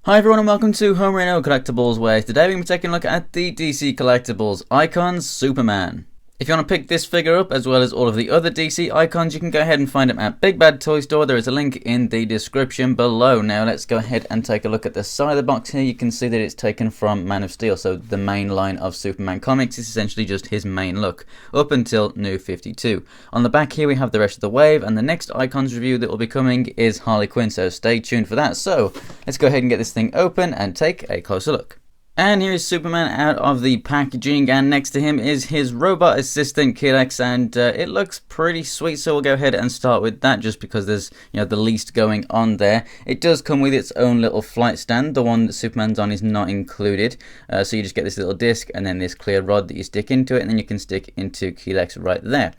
Hi everyone and welcome to Homerino Collectibles, where today we're going to be taking a look at the DC Collectibles Icons Superman. If you want to pick this figure up as well as all of the other DC icons, you can go ahead and find them at Big Bad Toy Store. There is a link in the description below. Now let's go ahead and take a look at the side of the box here. You can see that it's taken from Man of Steel, so the main line of Superman comics is essentially just his main look, up until New 52. On the back here we have the rest of the wave, and the next icons review that will be coming is Harley Quinn, so stay tuned for that. So let's go ahead and get this thing open and take a closer look. And here is Superman out of the packaging, and next to him is his robot assistant Kelex, and it looks pretty sweet, so we'll go ahead and start with that just because there's the least going on there. It does come with its own little flight stand. The one that Superman's on is not included, so you just get this little disc and then this clear rod that you stick into it, and then you can stick into Kelex right there.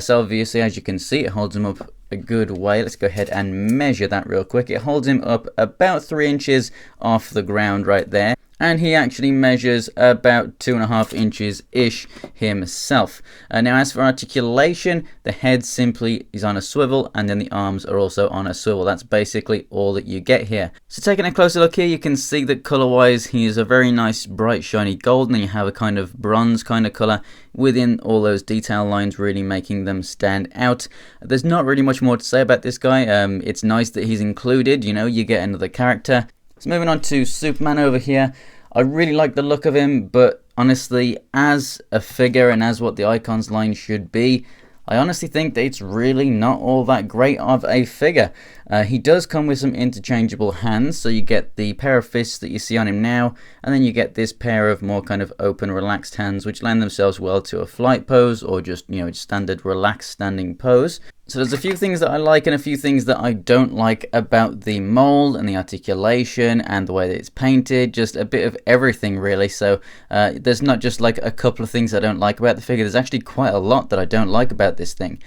So obviously, as you can see, it holds him up a good way. Let's go ahead and measure that real quick. It holds him up about 3 inches off the ground right there. And he actually measures about 2.5 inches ish himself. Now as for articulation, the head simply is on a swivel, and then the arms are also on a swivel. That's basically all that you get here. So taking a closer look here, you can see that color wise he is a very nice bright shiny gold, and then you have a kind of bronze kind of color within all those detail lines, really making them stand out. There's not really much more to say about this guy. It's nice that he's included, you get another character. So moving on to Superman over here, I really like the look of him, but honestly, as a figure and as what the Icons line should be, I honestly think that it's really not all that great of a figure. He does come with some interchangeable hands, so you get the pair of fists that you see on him now, and then you get this pair of more kind of open, relaxed hands, which lend themselves well to a flight pose or just, standard relaxed standing pose. So there's a few things that I like and a few things that I don't like about the mold and the articulation and the way that it's painted, just a bit of everything really. So there's not just like a couple of things I don't like about the figure, there's actually quite a lot that I don't like about this thing.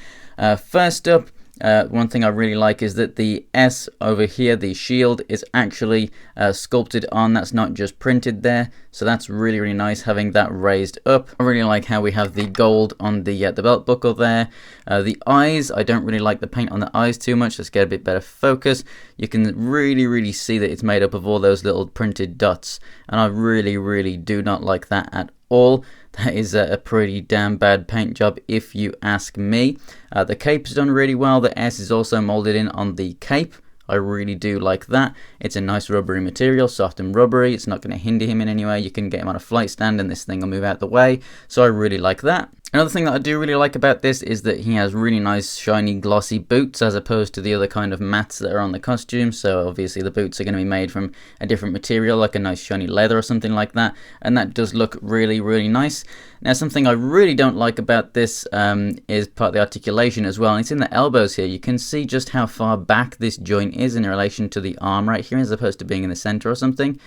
First up, one thing I really like is that the S over here, the shield, is actually sculpted on. That's not just printed there, so that's really, really nice having that raised up. I really like how we have the gold on the belt buckle there. The eyes, I don't really like the paint on the eyes too much. Let's get a bit better focus. You can really, really see that it's made up of all those little printed dots, and I really, really do not like that at all. That is a pretty damn bad paint job if you ask me. The cape is done really well. The S is also molded in on the cape. I really do like that. It's a nice rubbery material, soft and rubbery. It's not going to hinder him in any way. You can get him on a flight stand and this thing will move out the way. So I really like that. Another thing that I do really like about this is that he has really nice shiny glossy boots as opposed to the other kind of mats that are on the costume. So obviously the boots are going to be made from a different material, like a nice shiny leather or something like that, and that does look really, really nice. Now something I really don't like about this is part of the articulation as well, and it's in the elbows here. You can see just how far back this joint is in relation to the arm right here as opposed to being in the center or something.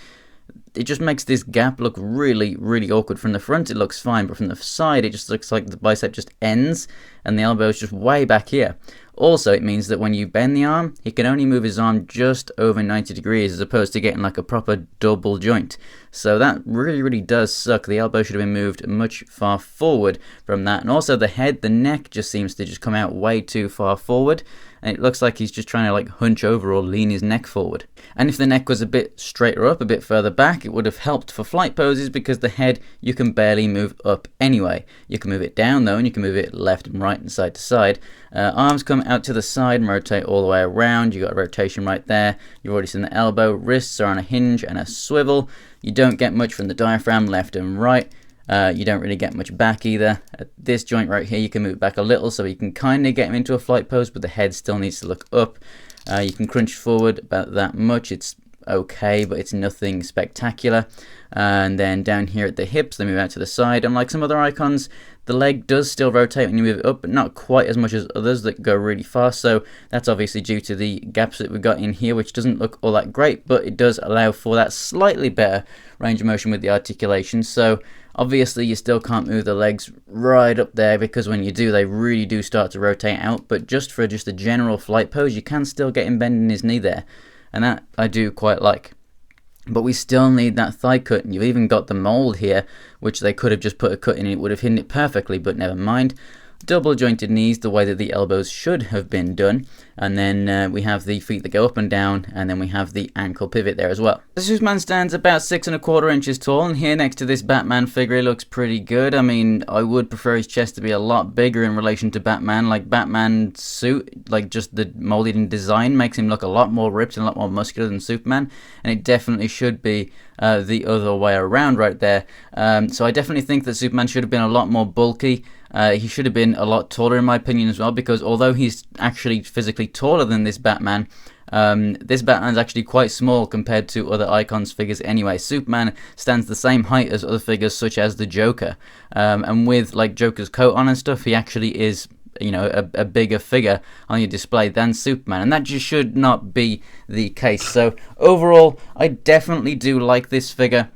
It just makes this gap look really, really awkward. From the front it looks fine, but from the side it just looks like the bicep just ends and the elbow is just way back here. Also, it means that when you bend the arm, he can only move his arm just over 90 degrees as opposed to getting like a proper double joint. So that really, really does suck. The elbow should have been moved much far forward from that. And also the head, the neck just seems to just come out way too far forward. And it looks like he's just trying to like hunch over or lean his neck forward. And if the neck was a bit straighter up, a bit further back, it would have helped for flight poses because the head you can barely move up anyway. You can move it down though, and you can move it left and right and side to side. Arms come out to the side and rotate all the way around. You got a rotation right there. You've already seen the elbow. Wrists are on a hinge and a swivel. You don't get much from the diaphragm left and right. You don't really get much back either. At this joint right here you can move back a little so you can kind of get him into a flight pose, but the head still needs to look up. You can crunch forward about that much. It's okay, but it's nothing spectacular. And then down here at the hips, they move out to the side. Unlike some other icons, the leg does still rotate when you move it up, but not quite as much as others that go really fast. So that's obviously due to the gaps that we've got in here, which doesn't look all that great, but it does allow for that slightly better range of motion with the articulation. So obviously you still can't move the legs right up there because when you do, they really do start to rotate out. But just for just a general flight pose, you can still get him bending his knee there, and that I do quite like. But we still need that thigh cut, and you've even got the mold here, which they could have just put a cut in and it would have hidden it perfectly, but never mind. double jointed knees the way that the elbows should have been done, and then we have the feet that go up and down, and then we have the ankle pivot there as well. The Superman stands about 6¼ inches tall, and here next to this Batman figure, it looks pretty good. I mean, I would prefer his chest to be a lot bigger in relation to Batman. Like, Batman's suit, like just the molded in design, makes him look a lot more ripped and a lot more muscular than Superman, and it definitely should be the other way around right there. So I definitely think that Superman should have been a lot more bulky. He should have been a lot taller in my opinion as well, because although he's actually physically taller than this Batman's actually quite small compared to other Icons figures anyway. Superman stands the same height as other figures such as the Joker, and with like Joker's coat on and stuff, he actually is, you know, a bigger figure on your display than Superman, and that just should not be the case. So overall, I definitely do like this figure,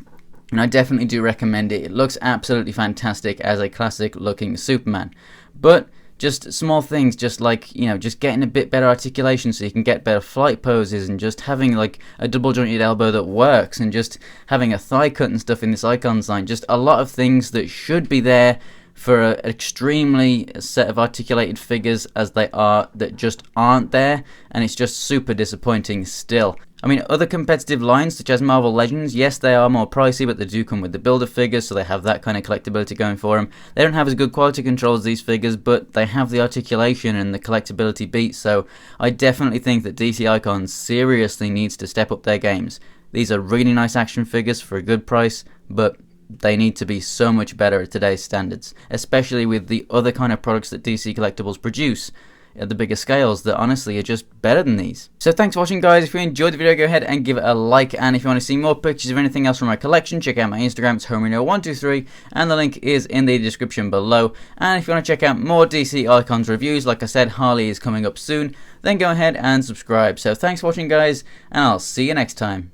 and I definitely do recommend it. It looks absolutely fantastic as a classic looking Superman. But just small things, just like, you know, just getting a bit better articulation so you can get better flight poses, and just having like a double jointed elbow that works, and just having a thigh cut and stuff in this Icons line. Just a lot of things that should be there for an extremely set of articulated figures as they are, that just aren't there, and it's just super disappointing still. I mean, other competitive lines such as Marvel Legends, yes, they are more pricey, but they do come with the builder figures, so they have that kind of collectability going for them. They don't have as good quality control as these figures, but they have the articulation and the collectability beat, so I definitely think that DC Icons seriously needs to step up their games. These are really nice action figures for a good price, but they need to be so much better at today's standards, especially with the other kind of products that DC Collectibles produce at the bigger scales that honestly are just better than these. So thanks for watching, guys. If you enjoyed the video, go ahead and give it a like, and if you want to see more pictures of anything else from my collection, check out my Instagram. It's Homerino123, and the link is in the description below. And if you want to check out more DC Icons reviews, like I said, Harley is coming up soon, then go ahead and subscribe. So thanks for watching, guys, and I'll see you next time.